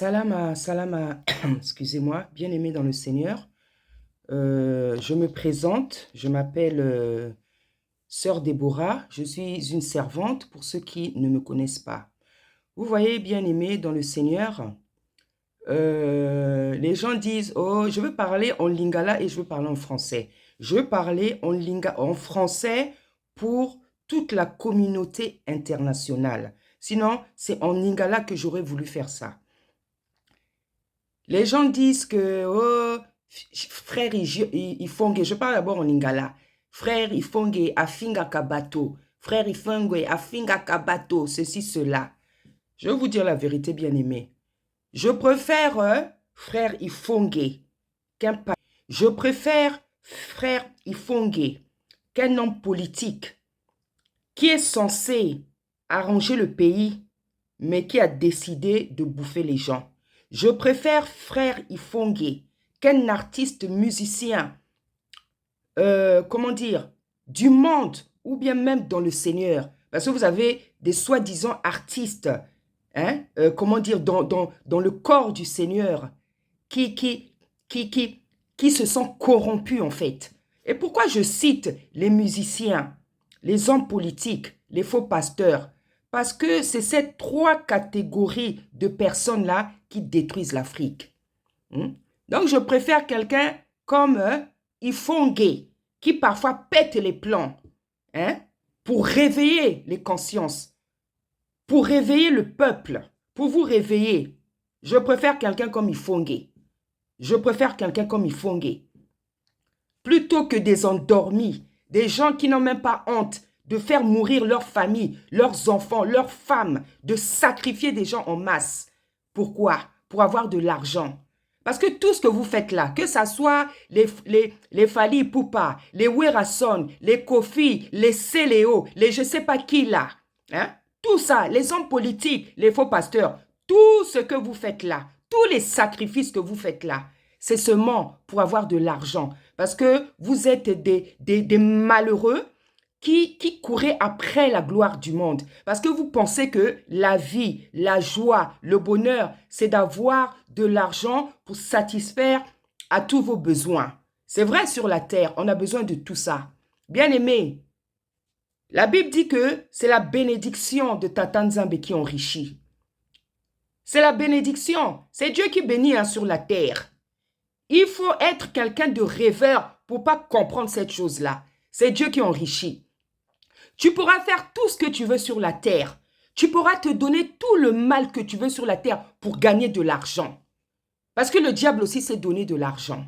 Salama, excusez-moi, bien-aimé dans le Seigneur. Je me présente, je m'appelle Sœur Déborah, je suis une servante pour ceux qui ne me connaissent pas. Vous voyez, bien-aimé dans le Seigneur, les gens disent, oh, je veux parler en lingala et je veux parler en français. Je veux parler en français pour toute la communauté internationale. Sinon, c'est en lingala que j'aurais voulu faire ça. Les gens disent que, oh, frère, il fongue. Je parle d'abord en lingala. Frère, il fongue, afinga kabato. Frère, il fongue, afinga kabato. Ceci, cela. Je vais vous dire la vérité, bien-aimé. Je préfère, frère, il fongue, qu'un pa- Je préfère, frère, il fongue, qu'un homme politique qui est censé arranger le pays, mais qui a décidé de bouffer les gens. Je préfère frère Ifongue qu'un artiste musicien, comment dire, du monde ou bien même dans le Seigneur. Parce que vous avez des soi-disant artistes, hein, comment dire, dans le corps du Seigneur qui, qui, qui, qui, qui se sont corrompus en fait. Et pourquoi je cite les musiciens, les hommes politiques, les faux pasteurs? Parce que c'est ces trois catégories de personnes-là qui détruisent l'Afrique. Donc, je préfère quelqu'un comme Ifongue, qui parfois pète les plombs, hein, pour réveiller les consciences, pour réveiller le peuple, pour vous réveiller. Je préfère quelqu'un comme Ifongue. Je préfère quelqu'un comme Ifongue. Plutôt que des endormis, des gens qui n'ont même pas honte de faire mourir leur famille, leurs enfants, leurs femmes, de sacrifier des gens en masse. Pourquoi? Pour avoir de l'argent. Parce que tout ce que vous faites là, que ce soit les Fally Ipupa, les Werason, les Kofi, les Céléo, les je ne sais pas qui là, hein? Tout ça, les hommes politiques, les faux pasteurs, tout ce que vous faites là, tous les sacrifices que vous faites là, c'est seulement pour avoir de l'argent. Parce que vous êtes des malheureux qui couraient après la gloire du monde. Parce que vous pensez que la vie, la joie, le bonheur, c'est d'avoir de l'argent pour satisfaire à tous vos besoins. C'est vrai sur la terre, on a besoin de tout ça. Bien aimé, la Bible dit que c'est la bénédiction de Tata Nzambe qui enrichit. C'est la bénédiction. C'est Dieu qui bénit sur la terre. Il faut être quelqu'un de rêveur pour ne pas comprendre cette chose-là. C'est Dieu qui enrichit. Tu pourras faire tout ce que tu veux sur la terre. Tu pourras te donner tout le mal que tu veux sur la terre pour gagner de l'argent. Parce que le diable aussi s'est donné de l'argent.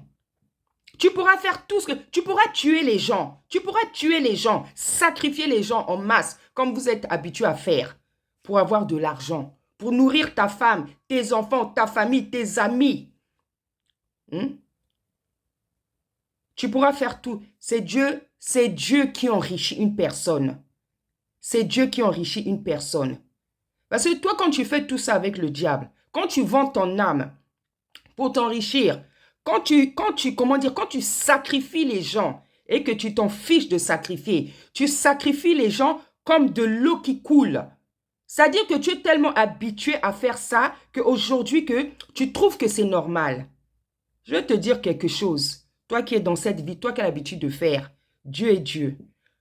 Tu pourras faire tout ce que... Tu pourras tuer les gens. Tu pourras tuer les gens, sacrifier les gens en masse, comme vous êtes habitué à faire, pour avoir de l'argent, pour nourrir ta femme, tes enfants, ta famille, tes amis. Tu pourras faire tout. C'est Dieu qui enrichit une personne. C'est Dieu qui enrichit une personne. Parce que toi, quand tu fais tout ça avec le diable, quand tu vends ton âme pour t'enrichir, quand tu sacrifies les gens et que tu t'en fiches de sacrifier, tu sacrifies les gens comme de l'eau qui coule. C'est-à-dire que tu es tellement habitué à faire ça qu'aujourd'hui que tu trouves que c'est normal. Je vais te dire quelque chose. Toi qui es dans cette vie, toi qui as l'habitude de faire, Dieu est Dieu.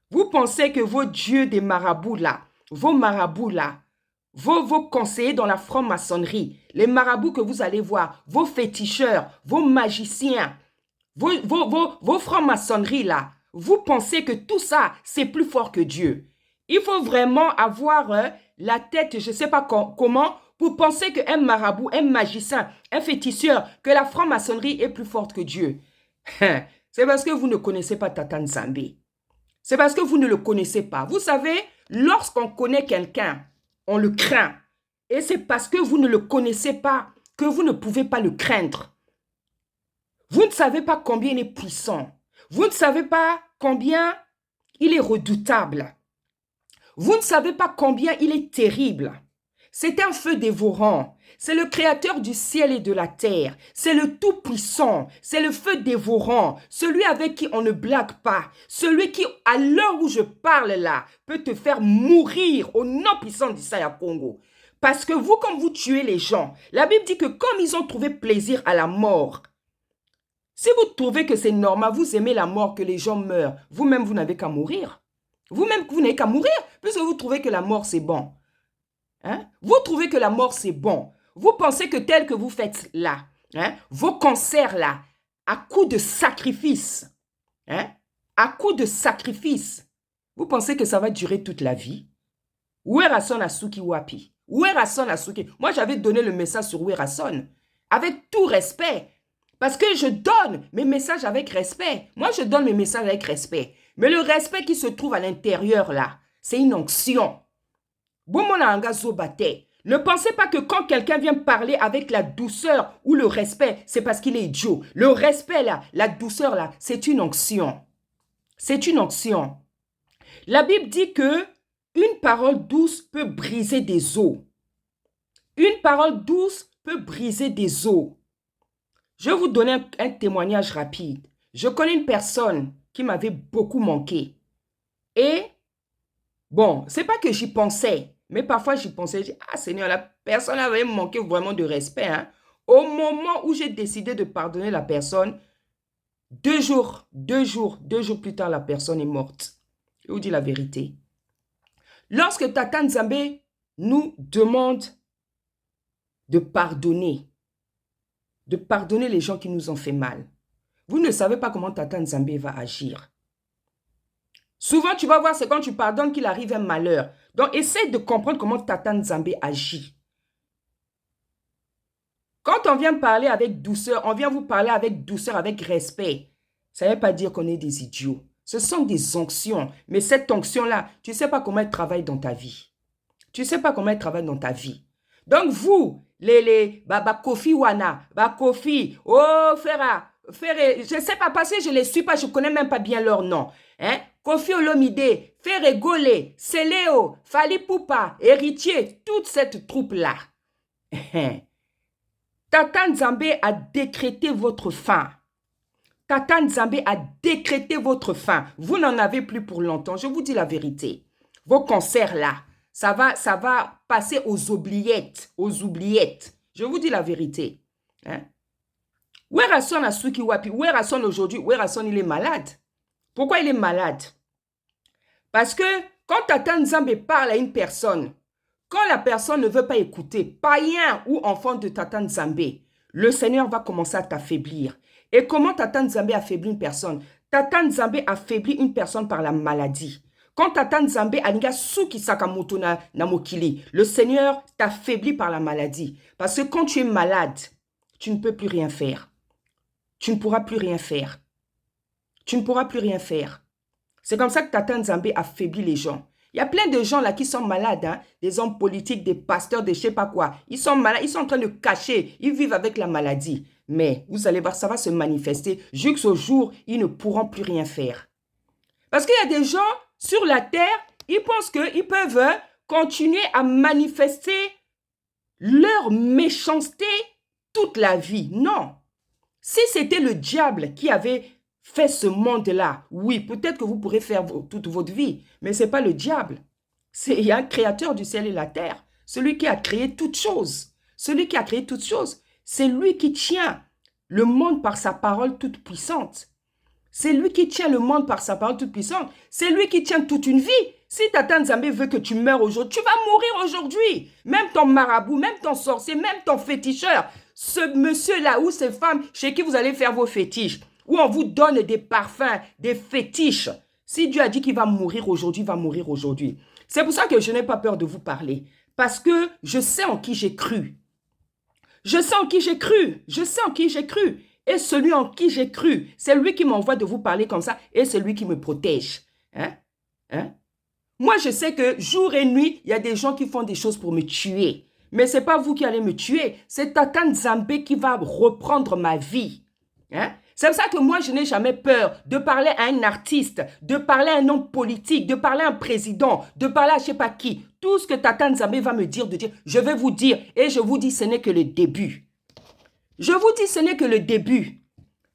Vous pensez que vos dieux des marabouts là, vos marabouts là, vos conseillers dans la franc-maçonnerie, les marabouts que vous allez voir, vos féticheurs, vos magiciens, vos francs-maçonneries là, vous pensez que tout ça, c'est plus fort que Dieu. Il faut vraiment avoir la tête, je ne sais pas comment, pour penser qu'un marabout, un magicien, un féticheur, que la franc-maçonnerie est plus forte que Dieu. C'est parce que vous ne connaissez pas Tata Nzambe. C'est parce que vous ne le connaissez pas. Vous savez, lorsqu'on connaît quelqu'un, on le craint. Et c'est parce que vous ne le connaissez pas que vous ne pouvez pas le craindre. Vous ne savez pas combien il est puissant. Vous ne savez pas combien il est redoutable. Vous ne savez pas combien il est terrible. C'est un feu dévorant. C'est le créateur du ciel et de la terre. C'est le tout-puissant. C'est le feu dévorant. Celui avec qui on ne blague pas. Celui qui, à l'heure où je parle là, peut te faire mourir au nom puissant d'Issaïa Congo. Parce que vous, comme vous tuez les gens, la Bible dit que comme ils ont trouvé plaisir à la mort, si vous trouvez que c'est normal, vous aimez la mort, que les gens meurent, vous-même, vous n'avez qu'à mourir. Vous-même, vous n'avez qu'à mourir, puisque vous trouvez que la mort, c'est bon. Hein? Vous trouvez que la mort, c'est bon. Vous pensez que tel que vous faites là, hein, vos cancers là, à coup de sacrifice, hein, à coup de sacrifice, vous pensez que ça va durer toute la vie? Werason Asuki Wapi. Werason Asuki. Moi, j'avais donné le message sur Werason. Avec tout respect. Parce que je donne mes messages avec respect. Moi, je donne mes messages avec respect. Mais le respect qui se trouve à l'intérieur, là, c'est une onction. Ne pensez pas que quand quelqu'un vient parler avec la douceur ou le respect, c'est parce qu'il est idiot. Le respect, là, la douceur, là, c'est une onction. C'est une onction. La Bible dit que une parole douce peut briser des os. Une parole douce peut briser des os. Je vais vous donner un témoignage rapide. Je connais une personne qui m'avait beaucoup manqué. Et, bon, c'est pas que j'y pensais, mais parfois j'y pensais. Je dis, ah Seigneur, la personne avait manqué vraiment de respect. Hein. Au moment où j'ai décidé de pardonner la personne, 2 jours plus tard, la personne est morte. Je vous dis la vérité. Lorsque Tata Nzambe nous demande de pardonner les gens qui nous ont fait mal, vous ne savez pas comment Tata Nzambe va agir. Souvent, tu vas voir, c'est quand tu pardonnes qu'il arrive un malheur. Donc, essaie de comprendre comment Tata Nzambe agit. Quand on vient parler avec douceur, on vient vous parler avec douceur, avec respect. Ça ne veut pas dire qu'on est des idiots. Ce sont des onctions. Mais cette onction-là, tu ne sais pas comment elle travaille dans ta vie. Tu ne sais pas comment elle travaille dans ta vie. Donc vous, Kofi Wana, Kofi, oh Ferra, je ne sais pas parce que je ne les suis pas, je ne connais même pas bien leur nom. Hein? Kofi Olomide, Ferre Gole, Seléo, Fali Poupa, Héritier, toute cette troupe-là. Tata Nzambe a décrété votre fin. Tata Nzambe a décrété votre fin. Vous n'en avez plus pour longtemps. Je vous dis la vérité. Vos cancers là, ça va passer aux oubliettes. Aux oubliettes. Je vous dis la vérité. Hein? Werason Asuki Wapi. Werason aujourd'hui, Werason il est malade. Pourquoi il est malade? Parce que quand Tata Nzambe parle à une personne, quand la personne ne veut pas écouter, païen ou enfant de Tata Nzambe, le Seigneur va commencer à t'affaiblir. Et comment Tata Nzambe affaiblit une personne? Tata Nzambe affaiblit une personne par la maladie. Quand Tata Nzambe aniga suki sakamoto na mokili, le Seigneur t'affaiblit par la maladie. Parce que quand tu es malade, tu ne peux plus rien faire. Tu ne pourras plus rien faire. Tu ne pourras plus rien faire. C'est comme ça que Tata Nzambe affaiblit les gens. Il y a plein de gens là qui sont malades, hein? Des hommes politiques, des pasteurs, des je ne sais pas quoi. Ils sont malades, ils sont en train de cacher, ils vivent avec la maladie. Mais vous allez voir, ça va se manifester jusqu'au jour, ils ne pourront plus rien faire. Parce qu'il y a des gens sur la terre, ils pensent qu'ils peuvent continuer à manifester leur méchanceté toute la vie. Non. Si c'était le diable qui avait fait ce monde-là, oui, peut-être que vous pourrez faire toute votre vie, mais ce n'est pas le diable. Il y a un créateur du ciel et la terre, celui qui a créé toutes choses. Celui qui a créé toutes choses, c'est lui qui tient le monde par sa parole toute puissante. C'est lui qui tient le monde par sa parole toute puissante. C'est lui qui tient toute une vie. Si Tata Nzambe veut que tu meurs aujourd'hui, tu vas mourir aujourd'hui. Même ton marabout, même ton sorcier, même ton féticheur, ce monsieur-là ou ces femmes chez qui vous allez faire vos fétiches, où on vous donne des parfums, des fétiches. Si Dieu a dit qu'il va mourir aujourd'hui, il va mourir aujourd'hui. C'est pour ça que je n'ai pas peur de vous parler. Parce que je sais en qui j'ai cru. Je sais en qui j'ai cru. Je sais en qui j'ai cru. Et celui en qui j'ai cru, c'est lui qui m'envoie de vous parler comme ça et c'est lui qui me protège. Hein? Hein? Moi, je sais que jour et nuit, il y a des gens qui font des choses pour me tuer. Mais ce n'est pas vous qui allez me tuer. C'est Tata Nzambe qui va reprendre ma vie. Hein? C'est pour ça que moi, je n'ai jamais peur de parler à un artiste, de parler à un homme politique, de parler à un président, de parler à je ne sais pas qui. Tout ce que Tata Nzambe va me dire, je vais vous dire. Et je vous dis, ce n'est que le début. Je vous dis, ce n'est que le début.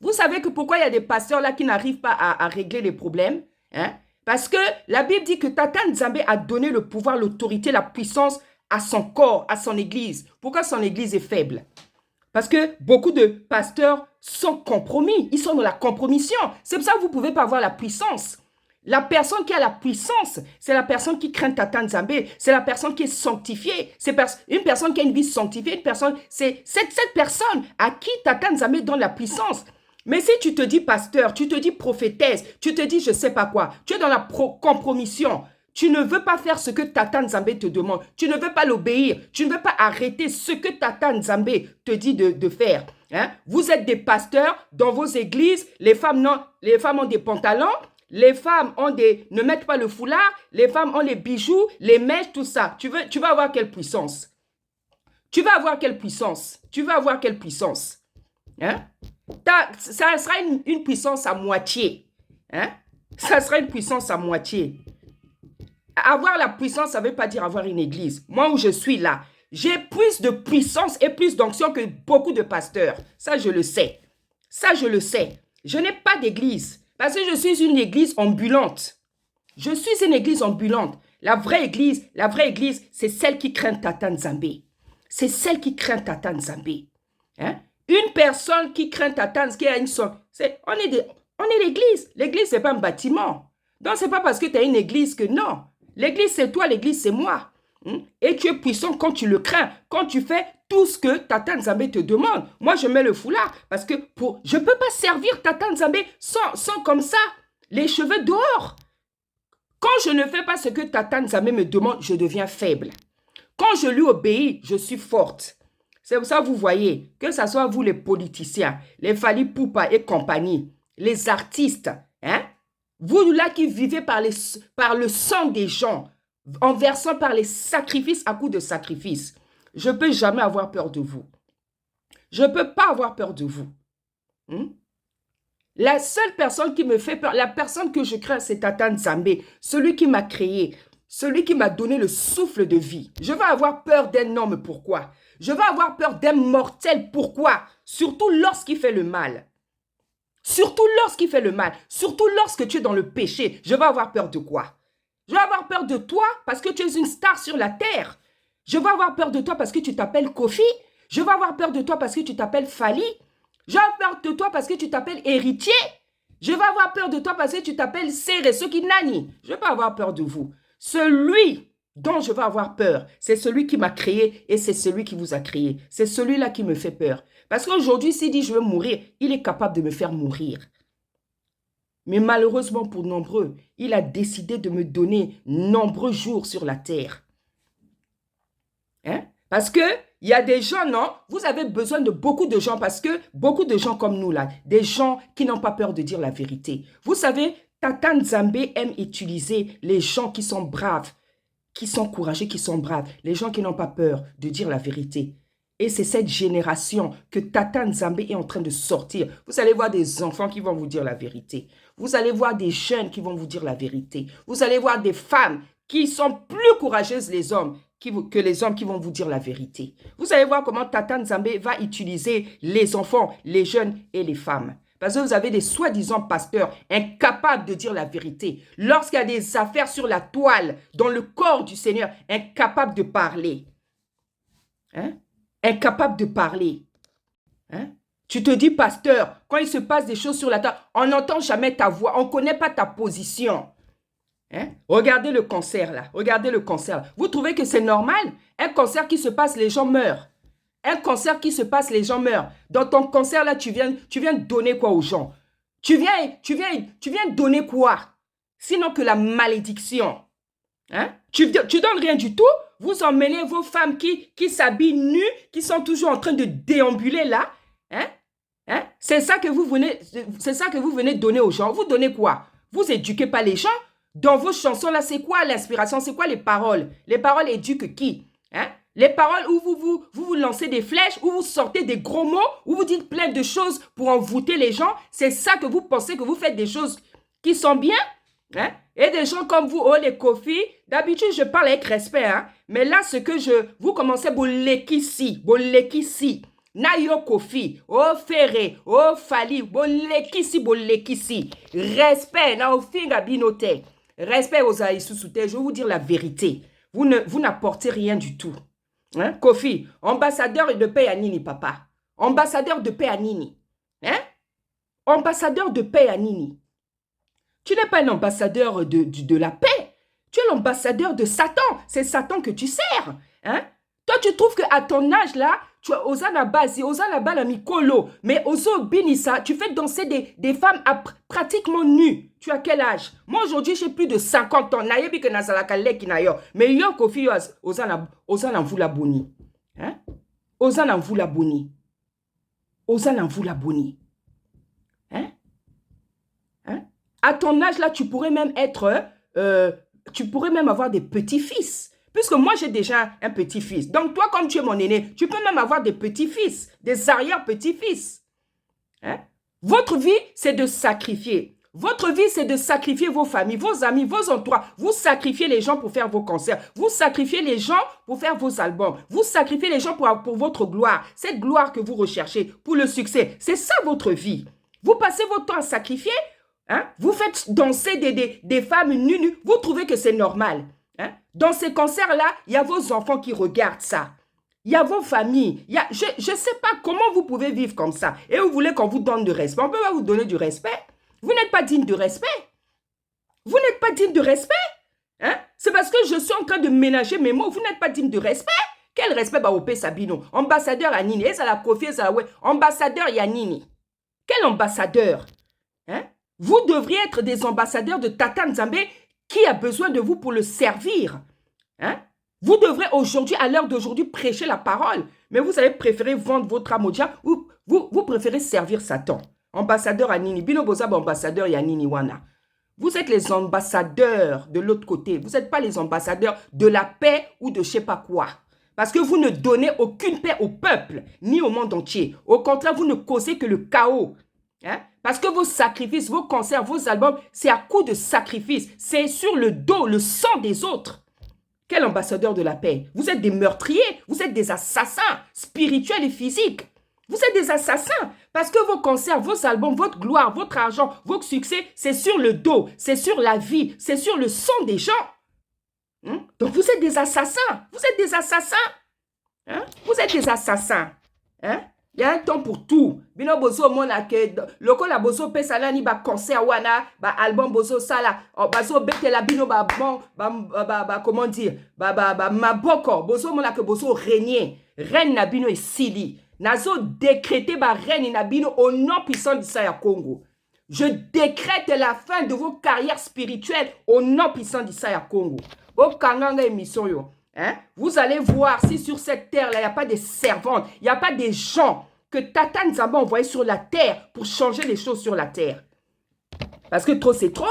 Vous savez que pourquoi il y a des pasteurs là qui n'arrivent pas à régler les problèmes? Hein? Parce que la Bible dit que Tata Nzambe a donné le pouvoir, l'autorité, la puissance à son corps, à son église. Pourquoi son église est faible? Parce que beaucoup de pasteurs sont compromis. Ils sont dans la compromission. C'est pour ça que vous ne pouvez pas avoir la puissance. La personne qui a la puissance, c'est la personne qui craint Tata Nzambe. C'est la personne qui est sanctifiée. C'est une personne qui a une vie sanctifiée. C'est cette personne à qui Tata Nzambe donne la puissance. Mais si tu te dis pasteur, tu te dis prophétesse, tu te dis je ne sais pas quoi, tu es dans la compromission. Tu ne veux pas faire ce que Tata Nzambe te demande. Tu ne veux pas l'obéir. Tu ne veux pas arrêter ce que Tata Nzambe te dit de faire. Hein? Vous êtes des pasteurs dans vos églises. Les femmes ont des pantalons. Les femmes ne mettent pas le foulard. Les femmes ont les bijoux, les mèches, tout ça. Tu vas avoir quelle puissance? Tu vas avoir quelle puissance? Tu vas avoir quelle puissance? Hein? Ça sera une puissance à moitié. Hein? Ça sera une puissance à moitié. Avoir la puissance, ça ne veut pas dire avoir une église. Moi où je suis là, j'ai plus de puissance et plus d'onction que beaucoup de pasteurs. Ça, je le sais. Ça, je le sais. Je n'ai pas d'église parce que je suis une église ambulante. Je suis une église ambulante. La vraie église, c'est celle qui craint Tata Nzambe. C'est celle qui craint Tata Nzambe. Hein? Une personne qui craint Tata Nzambe, qui a une somme, on est l'église. L'église, ce n'est pas un bâtiment. Donc, ce n'est pas parce que tu as une église que non. L'église, c'est toi, l'église, c'est moi. Et tu es puissant quand tu le crains, quand tu fais tout ce que Tata Nzambe te demande. Moi, je mets le foulard parce que je ne peux pas servir Tata Nzambe sans comme ça, les cheveux dehors. Quand je ne fais pas ce que Tata Nzambe me demande, je deviens faible. Quand je lui obéis, je suis forte. C'est pour ça que vous voyez, que ce soit vous les politiciens, les Fally Poupa et compagnie, les artistes, hein? Vous là qui vivez par le sang des gens, en versant par les sacrifices à coups de sacrifices, je ne peux jamais avoir peur de vous. Je ne peux pas avoir peur de vous. La seule personne qui me fait peur, la personne que je crains, c'est Tata Nzambe, celui qui m'a créé, celui qui m'a donné le souffle de vie. Je vais avoir peur d'un homme, pourquoi? Je vais avoir peur d'un mortel, pourquoi? Surtout lorsqu'il fait le mal. Surtout lorsqu'il fait le mal, surtout lorsque tu es dans le péché, je vais avoir peur de quoi? Je vais avoir peur de toi parce que tu es une star sur la terre. Je vais avoir peur de toi parce que tu t'appelles Kofi. Je vais avoir peur de toi parce que tu t'appelles Fally. Je vais avoir peur de toi parce que tu t'appelles Héritier. Je vais avoir peur de toi parce que tu t'appelles Sere Sokinani. Je ne vais pas avoir peur de vous. Celui dont je vais avoir peur, c'est celui qui m'a créé et c'est celui qui vous a créé. C'est celui-là qui me fait peur. Parce qu'aujourd'hui, s'il dit je veux mourir, il est capable de me faire mourir. Mais malheureusement pour nombreux, il a décidé de me donner nombreux jours sur la terre. Hein? Parce que il y a des gens, non? Vous avez besoin de beaucoup de gens parce que beaucoup de gens comme nous là, des gens qui n'ont pas peur de dire la vérité. Vous savez, Tata Nzambe aime utiliser les gens qui sont braves, qui sont courageux, qui sont braves, les gens qui n'ont pas peur de dire la vérité. Et c'est cette génération que Tata Nzambe est en train de sortir. Vous allez voir des enfants qui vont vous dire la vérité. Vous allez voir des jeunes qui vont vous dire la vérité. Vous allez voir des femmes qui sont plus courageuses que les hommes qui vont vous dire la vérité. Vous allez voir comment Tata Nzambe va utiliser les enfants, les jeunes et les femmes. Parce que vous avez des soi-disant pasteurs incapables de dire la vérité. Lorsqu'il y a des affaires sur la toile, dans le corps du Seigneur, incapables de parler. Hein? Incapable de parler. Hein? Tu te dis, pasteur, quand il se passe des choses sur la table, on n'entend jamais ta voix, on ne connaît pas ta position. Hein? Regardez le concert là, regardez le concert. Vous trouvez que c'est normal? Un concert qui se passe, les gens meurent. Un concert qui se passe, les gens meurent. Dans ton concert là, tu viens donner quoi aux gens? Tu viens donner quoi? Sinon que la malédiction. Hein? Tu donnes rien du tout. Vous emmenez vos femmes qui s'habillent nues, qui sont toujours en train de déambuler là. Hein? Hein? C'est ça que vous venez donner aux gens. Vous donnez quoi? Vous éduquez pas les gens. Dans vos chansons là, c'est quoi l'inspiration? C'est quoi les paroles? Les paroles éduquent qui? Hein? Les paroles où vous lancez des flèches, où vous sortez des gros mots, où vous dites plein de choses pour envoûter les gens. C'est ça que vous pensez que vous faites des choses qui sont bien? Hein? Et des gens comme vous, oh les Kofi, d'habitude je parle avec respect, hein? Mais là vous commencez bolekisi, Nayo Kofi, oh Ferré, oh Fally, bolekisi, respect, na ofinga binote, respect aux aïsousoute, je vais vous dire la vérité. vous n'apportez rien du tout. Hein? Kofi, ambassadeur de paix à Nini, papa. Ambassadeur de paix à Nini. Hein? Ambassadeur de paix à Nini. Tu n'es pas un ambassadeur de la paix. Tu es l'ambassadeur de Satan. C'est Satan que tu sers. Hein? Toi, tu trouves qu'à ton âge, là, tu as Osana Bazi, Osana Bala Mikolo, mais Ozo Binissa, tu fais danser des femmes pratiquement nues. Tu as quel âge? Moi, aujourd'hui, j'ai plus de 50 ans. Nayebi que Nazalaka Leki Nayo. Mais yo, Kofi, Osana Vula Boni. Hein? Osana Vula Boni. Osana Vula Boni. Hein? Hein? À ton âge, là, tu pourrais même être... tu pourrais même avoir des petits-fils. Puisque moi, j'ai déjà un petit-fils. Donc, toi, comme tu es mon aîné, tu peux même avoir des petits-fils, des arrière-petits-fils. Hein? Votre vie, c'est de sacrifier. Votre vie, c'est de sacrifier vos familles, vos amis, vos entourages. Vous sacrifiez les gens pour faire vos concerts. Vous sacrifiez les gens pour faire vos albums. Vous sacrifiez les gens pour votre gloire. Cette gloire que vous recherchez, pour le succès. C'est ça, votre vie. Vous passez votre temps à sacrifier. Hein? Vous faites danser des femmes nues. Vous trouvez que c'est normal. Hein? Dans ces concerts-là, il y a vos enfants qui regardent ça. Il y a vos familles. Je ne sais pas comment vous pouvez vivre comme ça. Et vous voulez qu'on vous donne du respect. On ne peut pas vous donner du respect. Vous n'êtes pas digne de respect. Vous n'êtes pas digne de respect. Hein? C'est parce que je suis en train de ménager mes mots. Vous n'êtes pas digne de respect. Quel respect va au Sabino? Ambassadeur à Nini. Et ça la Kofi, ça ouais. Ambassadeur Yanini. Quel ambassadeur? Hein? Vous devriez être des ambassadeurs de Tata Nzambe qui a besoin de vous pour le servir. Hein? Vous devrez aujourd'hui, à l'heure d'aujourd'hui, prêcher la parole. Mais vous avez préféré vendre votre âme au diable ou vous préférez servir Satan. Ambassadeur à Nini. Bino Bozab, ambassadeur ya Nini Wana. Vous êtes les ambassadeurs de l'autre côté. Vous n'êtes pas les ambassadeurs de la paix ou de je ne sais pas quoi. Parce que vous ne donnez aucune paix au peuple, ni au monde entier. Au contraire, vous ne causez que le chaos. Hein? Parce que vos sacrifices, vos concerts, vos albums, c'est à coup de sacrifices. C'est sur le dos, le sang des autres. Quel ambassadeur de la paix? Vous êtes des meurtriers, vous êtes des assassins spirituels et physiques. Vous êtes des assassins parce que vos concerts, vos albums, votre gloire, votre argent, votre succès, c'est sur le dos, c'est sur la vie, c'est sur le sang des gens. Donc vous êtes des assassins. Vous êtes des assassins. Vous êtes des assassins. Il y a un temps pour tout. Bino bozo mona ke loko la bozo pesa la ni ba concert wana ba album bozo sala bazo bete la bino ba bon comment dire ba maboko bozo mona ke bozo régner reine na bino esili nazo décréter ba reine na bino au nom puissant d'Isaya Congo. Je décrète la fin de vos carrières spirituelles au nom puissant d'Isaya Congo. Au kanganga émission yo. Vous allez voir si sur cette terre-là, il n'y a pas des servantes, il n'y a pas des gens que Tata Nzambe a envoyés sur la terre pour changer les choses sur la terre. Parce que trop, c'est trop.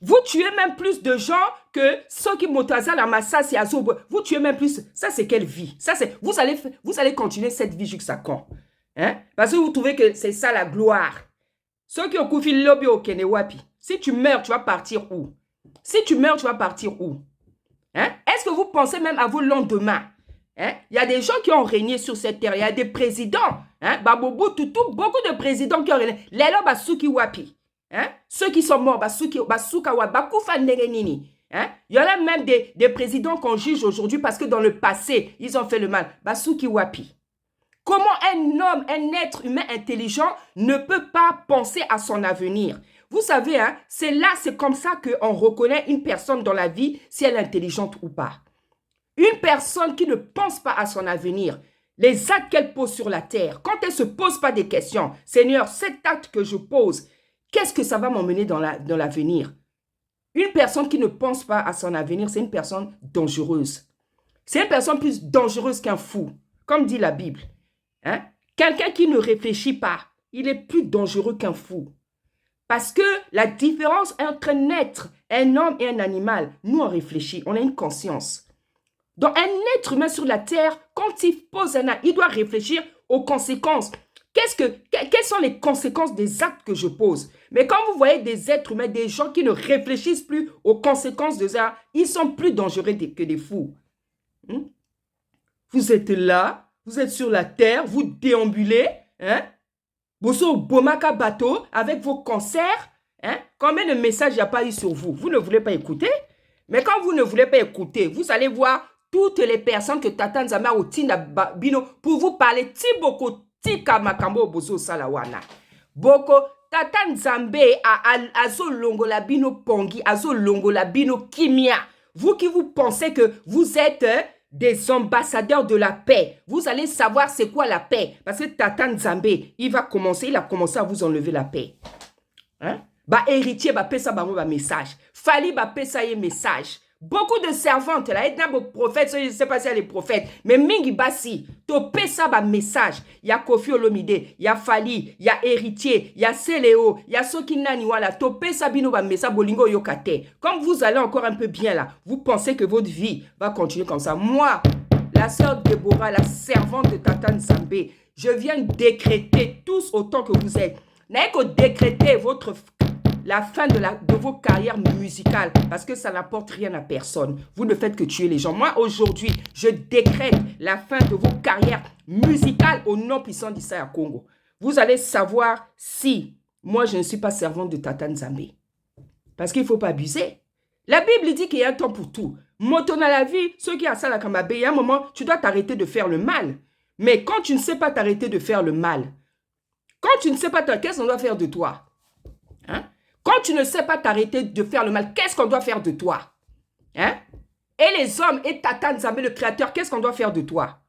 Vous tuez même plus de gens que ceux qui motaza la massas et azobo. Vous tuez même plus. Ça, c'est quelle vie? Ça, c'est vous allez continuer cette vie jusqu'à quand? Parce que vous trouvez que c'est ça la gloire. Ceux qui ont koufi lobby au Kenewapi. Si tu meurs, tu vas partir où? Si tu meurs, tu vas partir où? Est-ce que vous pensez même à vos lendemains? Il y a des gens qui ont régné sur cette terre. Il y a des présidents. Babobo, beaucoup de présidents qui ont régné. Lelo Basuki Wapi. Ceux qui sont morts, Basuka Wapi, Bakufa Nerenini. Il y en a même des présidents qu'on juge aujourd'hui parce que dans le passé, ils ont fait le mal. Basuki Wapi. Comment un homme, un être humain intelligent ne peut pas penser à son avenir? Vous savez, c'est comme ça qu'on reconnaît une personne dans la vie, si elle est intelligente ou pas. Une personne qui ne pense pas à son avenir, les actes qu'elle pose sur la terre, quand elle ne se pose pas des questions, Seigneur, cet acte que je pose, qu'est-ce que ça va m'emmener dans l'avenir? Une personne qui ne pense pas à son avenir, c'est une personne dangereuse. C'est une personne plus dangereuse qu'un fou, comme dit la Bible. Quelqu'un qui ne réfléchit pas, il est plus dangereux qu'un fou. Parce que la différence entre un être, un homme et un animal, nous on réfléchit, on a une conscience. Donc un être humain sur la terre, quand il pose un acte, il doit réfléchir aux conséquences. Quelles sont les conséquences des actes que je pose? Mais quand vous voyez des êtres humains, des gens qui ne réfléchissent plus aux conséquences de ça, ils sont plus dangereux que des fous. Vous êtes là, vous êtes sur la terre, vous déambulez, Bosso Bomaka bateau avec vos concerts. Combien de messages il n'y a pas eu sur vous? Vous ne voulez pas écouter? Mais quand vous ne voulez pas écouter, vous allez voir toutes les personnes que Tata Nzambe a otinda bino pour vous parler tiboko tika makambo bozo salawana. Boko Tata Nzambe azo longola bino pongi, azo longola bino kimia. Vous qui vous pensez que vous êtes des ambassadeurs de la paix, vous allez savoir c'est quoi la paix. Parce que Tata Nzambe, il a commencé à vous enlever la paix. Hein? Ba héritier ba pesa bango ba message. Fali ba pesa ye message. Beaucoup de servantes là, et dans prophètes, je ne sais pas si y a les prophètes, mais mingi basi, to pesa ba message. Il y a Kofi Olomide, il y a Fali, il y a héritier, il y a Seléo, il y a Sokinani wala, to pesa bino ba message bolingo yokate. Comme vous allez encore un peu bien là, vous pensez que votre vie va continuer comme ça. Moi, la sœur Déborah, la servante de Tata Nzambe, je viens décréter tous autant que vous êtes. N'ayez que décréter la fin de vos carrières musicales parce que ça n'apporte rien à personne. Vous ne faites que tuer les gens. Moi, aujourd'hui, je décrète la fin de vos carrières musicales au nom puissant d'Issaïa Congo. Vous allez savoir si moi, je ne suis pas servante de Tata Nzambe. Parce qu'il ne faut pas abuser. La Bible dit qu'il y a un temps pour tout. Moto dans la vie, ceux qui ont ça, il y a un moment, tu dois t'arrêter de faire le mal. Mais quand tu ne sais pas t'arrêter de faire le mal, quand tu ne sais pas qu'est-ce qu'on doit faire de toi, hein? Quand tu ne sais pas t'arrêter de faire le mal, qu'est-ce qu'on doit faire de toi? Hein? Et les hommes et Tata Nzambe, le créateur, qu'est-ce qu'on doit faire de toi?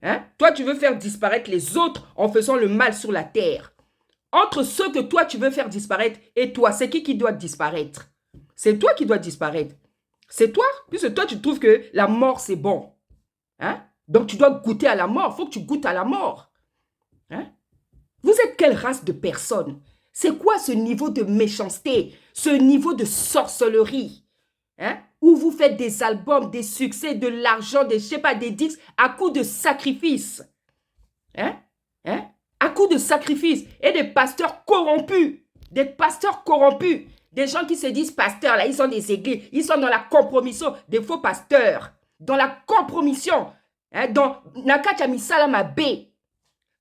Hein? Toi, tu veux faire disparaître les autres en faisant le mal sur la terre. Entre ceux que toi, tu veux faire disparaître et toi, c'est qui doit disparaître? C'est toi qui dois disparaître. C'est toi, puisque toi, tu trouves que la mort, c'est bon. Hein? Donc, tu dois goûter à la mort. Il faut que tu goûtes à la mort. Hein? Vous êtes quelle race de personnes? C'est quoi ce niveau de méchanceté, ce niveau de sorcellerie, hein? Où vous faites des albums, des succès, de l'argent, des, je sais pas, des disques à coup de sacrifice, hein? Hein? À coup de sacrifice et des pasteurs corrompus, des gens qui se disent pasteurs, là, ils sont des églises, ils sont dans la compromission, des faux pasteurs, dans la compromission, hein? Dans Nakacha Misala Mabe.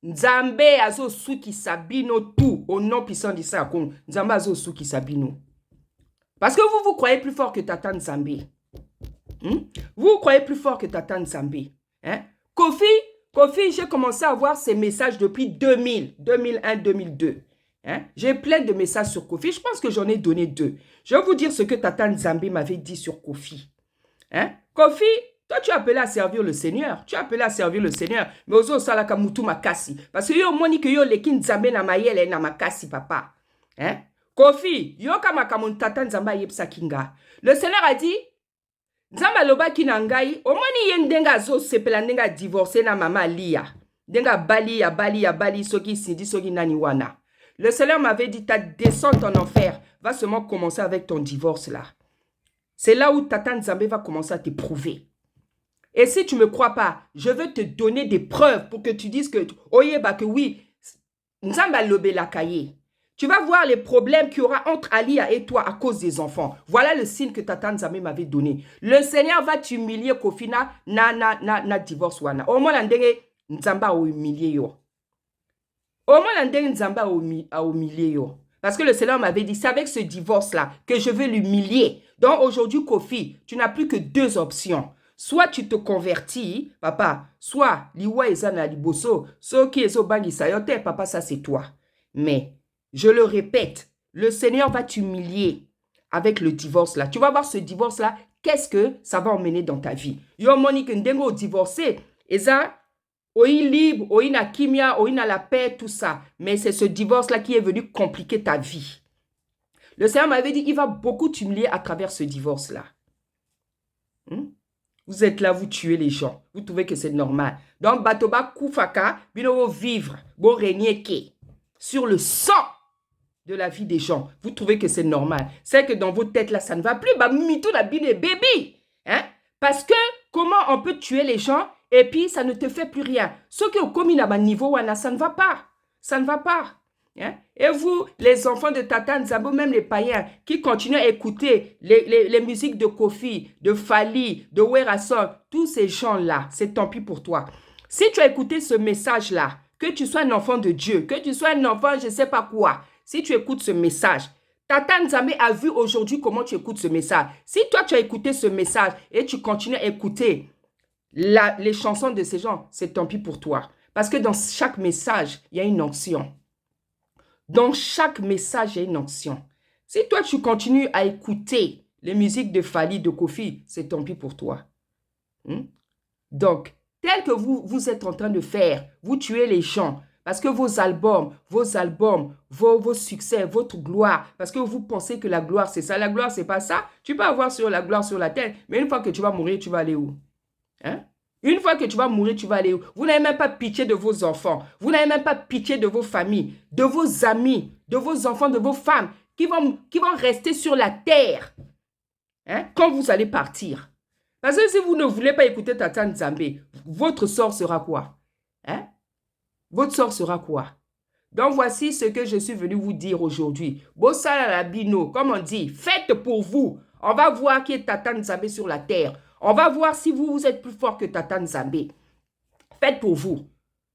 Nzambe azo suki sabino tout au nom puissant d'Issa Congo. Nzambe azo suki sabino. Parce que vous croyez plus fort que Tata Nzambe. Vous croyez plus fort que Tata Nzambe. Hein? Kofi, j'ai commencé à voir ces messages depuis 2001, 2002. Hein? J'ai plein de messages sur Kofi. Je pense que j'en ai donné 2. Je vais vous dire ce que Tata Nzambe m'avait dit sur Kofi. Hein? Kofi, toi, tu es appelé à servir le Seigneur. Mais ozo salaka mutu makasi. Parce que yo moni que yo leki Nzambe na mayele na makasi, papa. Hein? Kofi, yo kama kamon Tata Nzambe yepsa kinga. Le Seigneur a dit, Nzambe loba kinangai, omoni yendenga zo sepela ndenga divorcé na mama Lia. Denga bali, soki sidi, soki naniwana. Le Seigneur m'avait dit, ta descente en enfer va seulement commencer avec ton divorce là. C'est là où Tata Nzambe va commencer à t'éprouver. Et si tu ne me crois pas, je veux te donner des preuves pour que tu dises que, oyeba, que oui, Nzamba lobe la kaye. Tu vas voir les problèmes qu'il y aura entre Alia et toi à cause des enfants. Voilà le signe que Tata Nzambe m'avait donné. Le Seigneur va t'humilier Kofina na divorce wana. Au moins l'andenge Nzamba a humilié yo. Au moins l'andenge Nzamba a humilié yo. Parce que le Seigneur m'avait dit, c'est avec ce divorce-là que je vais l'humilier. Donc aujourd'hui, Kofi, tu n'as plus que 2 options. Soit tu te convertis, papa, soit liwa ezana liboso, so ki ezo bangi sayote, papa, ça c'est toi. Mais, je le répète, le Seigneur va t'humilier avec le divorce là. Tu vas voir ce divorce là, qu'est-ce que ça va emmener dans ta vie? Yo monique ndengo divorcé, eza, oi libre, oi na kimia, oi na la paix, tout ça. Mais c'est ce divorce là qui est venu compliquer ta vie. Le Seigneur m'avait dit, il va beaucoup t'humilier à travers ce divorce là. Vous êtes là, vous tuez les gens. Vous trouvez que c'est normal. Donc, Batoba Koufaka, bino vivre, bon régner sur le sang de la vie des gens. Vous trouvez que c'est normal. C'est que dans vos têtes là, ça ne va plus. Bah, mito la bine baby. Hein? Parce que, comment on peut tuer les gens et puis ça ne te fait plus rien. Ce qui est commis à niveau, ça ne va pas. Ça ne va pas. Hein? Et vous, les enfants de Tata Nzambe, même les païens, qui continuent à écouter les musiques de Kofi, de Fali, de Werason, tous ces gens-là, c'est tant pis pour toi. Si tu as écouté ce message-là, que tu sois un enfant de Dieu, que tu sois un enfant je ne sais pas quoi, si tu écoutes ce message, Tata Nzambe a vu aujourd'hui comment tu écoutes ce message. Si toi, tu as écouté ce message et tu continues à écouter les chansons de ces gens, c'est tant pis pour toi. Parce que dans chaque message, il y a une onction. Dans chaque message, il y a une onction. Si toi, tu continues à écouter les musiques de Fally, de Kofi, c'est tant pis pour toi. Donc, tel que vous êtes en train de faire, vous tuez les gens. Parce que vos albums, vos succès, votre gloire, parce que vous pensez que la gloire, c'est ça. La gloire, c'est pas ça. Tu peux avoir la gloire sur la terre, mais une fois que tu vas mourir, tu vas aller où? Hein? Une fois que tu vas mourir, tu vas aller où? Vous n'avez même pas pitié de vos enfants. Vous n'avez même pas pitié de vos familles, de vos amis, de vos enfants, de vos femmes qui vont rester sur la terre quand vous allez partir. Parce que si vous ne voulez pas écouter Tata Nzambe, votre sort sera quoi? Votre sort sera quoi? Donc, voici ce que je suis venu vous dire aujourd'hui. Bossala la bino, comme on dit, faites pour vous. On va voir qui est Tata Nzambe sur la terre. On va voir si vous êtes plus fort que Tata Nzambe. Faites pour vous.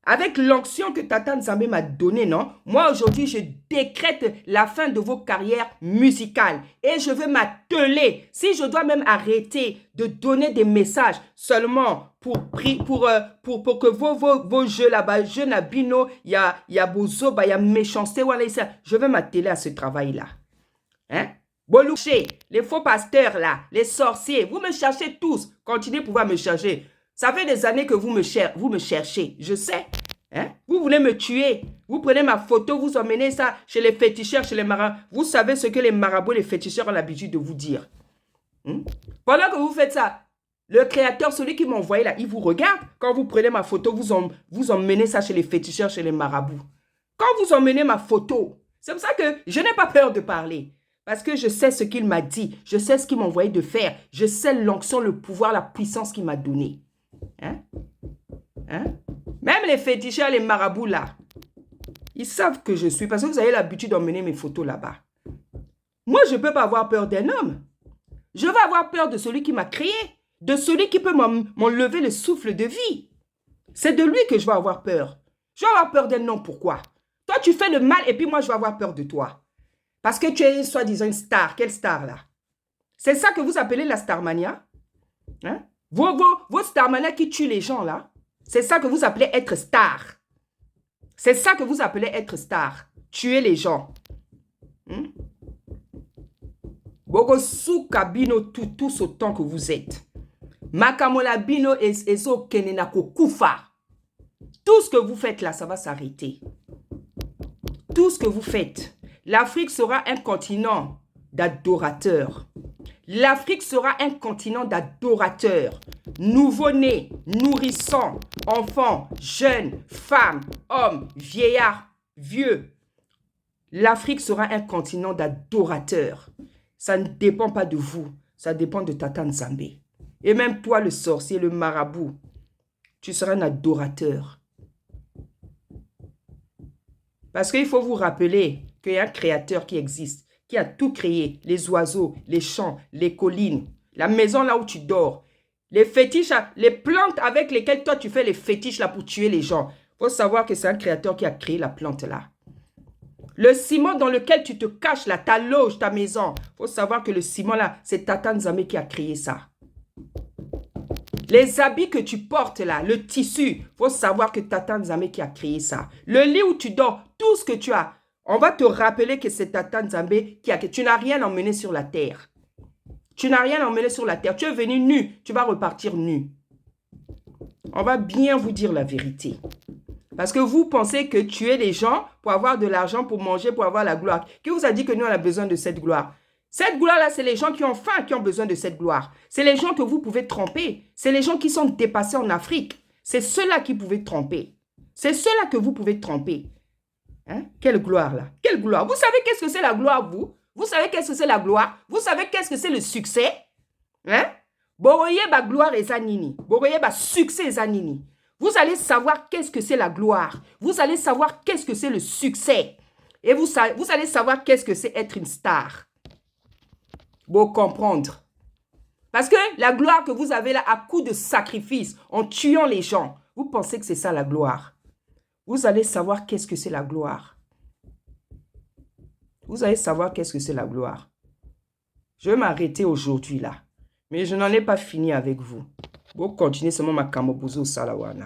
Avec l'onction que Tata Nzambe m'a donnée, non? Moi, aujourd'hui, je décrète la fin de vos carrières musicales. Et je veux m'atteler. Si je dois même arrêter de donner des messages seulement pour que vos jeux là-bas, jeux Nabino, il y a Bozo, il y a méchanceté, je veux m'atteler à ce travail-là. Bolouché, les faux pasteurs là, les sorciers, vous me cherchez tous. Continuez à pouvoir me chercher. Ça fait des années que vous me cherchez, je sais. Vous voulez me tuer. Vous prenez ma photo, vous emmenez ça chez les féticheurs, chez les marabouts. Vous savez ce que les marabouts, les féticheurs ont l'habitude de vous dire. Pendant que vous faites ça, le créateur, celui qui m'a envoyé là, il vous regarde. Quand vous prenez ma photo, vous emmenez ça chez les féticheurs, chez les marabouts. Quand vous emmenez ma photo, c'est pour ça que je n'ai pas peur de parler. Parce que je sais ce qu'il m'a dit. Je sais ce qu'il m'a envoyé de faire. Je sais l'onction, le pouvoir, la puissance qu'il m'a donné. Même les féticheurs, les marabouts là, ils savent que je suis. Parce que vous avez l'habitude d'emmener mes photos là-bas. Moi, je ne peux pas avoir peur d'un homme. Je vais avoir peur de celui qui m'a créé. De celui qui peut m'enlever le souffle de vie. C'est de lui que je vais avoir peur. Je vais avoir peur d'un homme. Pourquoi? Toi, tu fais le mal et puis moi, je vais avoir peur de toi. Parce que tu es soi-disant une star. Quelle star là? C'est ça que vous appelez la starmania? Vos starmania qui tuent les gens là? C'est ça que vous appelez être star. C'est ça que vous appelez être star. Tuer les gens. Bogo sous kabino tous autant que vous êtes. Makamola bino ezo kenenako kufa. Tout ce que vous faites là, ça va s'arrêter. Tout ce que vous faites. L'Afrique sera un continent d'adorateurs. L'Afrique sera un continent d'adorateurs. Nouveau-nés, nourrissants, enfants, jeunes, femmes, hommes, vieillards, vieux. L'Afrique sera un continent d'adorateurs. Ça ne dépend pas de vous. Ça dépend de Tata Nzambe. Et même toi, le sorcier, le marabout, tu seras un adorateur. Parce qu'il faut vous rappeler qu'il y a un créateur qui existe, qui a tout créé. Les oiseaux, les champs, les collines, la maison là où tu dors. Les fétiches, les plantes avec lesquelles toi tu fais les fétiches là pour tuer les gens. Il faut savoir que c'est un créateur qui a créé la plante là. Le ciment dans lequel tu te caches là, ta loge, ta maison. Il faut savoir que le ciment là, c'est Tata Nzambe qui a créé ça. Les habits que tu portes là, le tissu, il faut savoir que Tata Nzambe qui a créé ça. Le lit où tu dors, tout ce que tu as, on va te rappeler que c'est Tata Nzambe qui a créé. Tu n'as rien emmené sur la terre. Tu n'as rien emmené sur la terre. Tu es venu nu, tu vas repartir nu. On va bien vous dire la vérité. Parce que vous pensez que tuer les gens pour avoir de l'argent, pour manger, pour avoir la gloire. Qui vous a dit que nous, on a besoin de cette gloire? Cette gloire-là, c'est les gens qui ont faim qui ont besoin de cette gloire. C'est les gens que vous pouvez tromper. C'est les gens qui sont dépassés en Afrique. C'est ceux-là qui pouvez tromper. C'est ceux-là que vous pouvez tromper. Quelle gloire là? Quelle gloire? Vous savez qu'est-ce que c'est la gloire, vous? Vous savez qu'est-ce que c'est la gloire? Vous savez qu'est-ce que c'est le succès? Boroye ba gloire et zanini. Boroye ba succès et zanini. Vous allez savoir qu'est-ce que c'est la gloire. Vous allez savoir qu'est-ce que c'est le succès. Et vous allez savoir qu'est-ce que c'est être une star. Pour comprendre. Parce que la gloire que vous avez là, à coup de sacrifice, en tuant les gens, vous pensez que c'est ça la gloire. Vous allez savoir qu'est-ce que c'est la gloire. Vous allez savoir qu'est-ce que c'est la gloire. Je vais m'arrêter aujourd'hui là. Mais je n'en ai pas fini avec vous. Vous continuez seulement ma kamobozo salawana.